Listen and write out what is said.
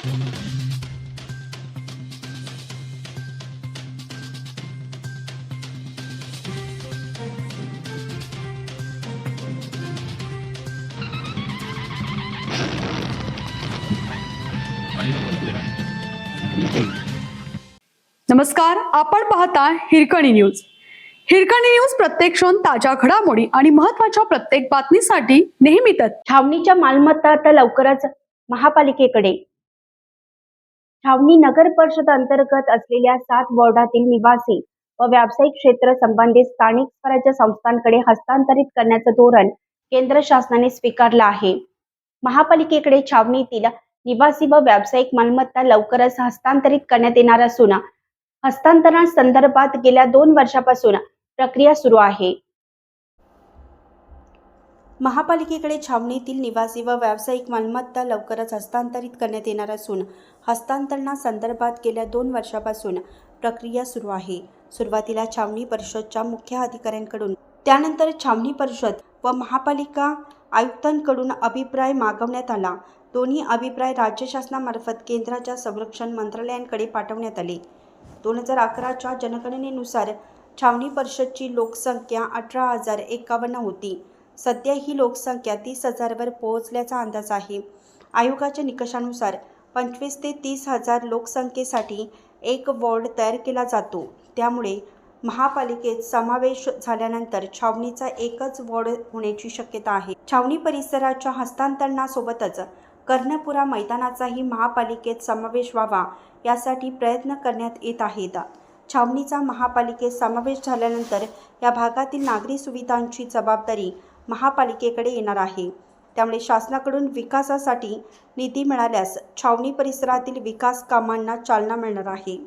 नमस्कार, आपण पाहता हिरकणी न्यूज. हिरकणी न्यूज प्रत्येक क्षण ताज्या घडामोडी आणि महत्त्वाच्या प्रत्येक बातमीसाठी नेहमी छावणीच्या मालमत्ता आता लवकरच महापालिकेकडे. छावणी नगर परिषद अंतर्गत असलेल्या 7 वॉर्डातील निवासी व व्यावसायिक क्षेत्र संबंधित स्थानिक स्वराज्य संस्थांकडे हस्तांतरित करण्याचं धोरण केंद्र शासनाने स्वीकारलं आहे. महापालिकेकडे छावणीतील निवासी व व्यावसायिक मालमत्ता लवकरच हस्तांतरित करण्यात येणार असून हस्तांतरणासंदर्भात गेल्या 2 वर्षापासून प्रक्रिया सुरू आहे. महापालिकेकडे छावणीतील निवासी व व्यावसायिक मालमत्ता लवकरच हस्तांतरित करण्यात येणार असून हस्तांतरणासंदर्भात गेल्या 2 वर्षापासून प्रक्रिया सुरू आहे. सुरुवातीला छावणी परिषदच्या मुख्य अधिकाऱ्यांकडून, त्यानंतर छावणी परिषद व महापालिका आयुक्तांकडून अभिप्राय मागवण्यात आला. दोन्ही अभिप्राय राज्य शासनामार्फत केंद्राच्या संरक्षण मंत्रालयांकडे पाठवण्यात आले. 2011च्या जनगणनेनुसार छावणी परिषदची लोकसंख्या 18,051 होती. सध्या ही लोकसंख्या 30,000 वर पोहोचल्याचा अंदाज आहे. आयोगाच्या निकषानुसार 25 ते 30,000 लोकसंख्येसाठी एक वॉर्ड तयार केला जातो. त्यामुळे महापालिकेत समावेश झाल्यानंतर छावणीचा एकच वॉर्ड होण्याची शक्यता आहे. छावणी परिसराच्या हस्तांतरणासोबतच कर्णपुरा मैदानाचाही महापालिकेत समावेश व्हावा यासाठी प्रयत्न करण्यात येत आहेत. छावणीचा महापालिकेत समावेश झाल्यानंतर या भागातील नागरी सुविधांची जबाबदारी महापालिकेकडे येणार आहे. त्यामुळे शासनाकडून विकासासाठी निधी मिळाल्यास छावणी परिसरातील विकास कामांना चालना मिळणार आहे.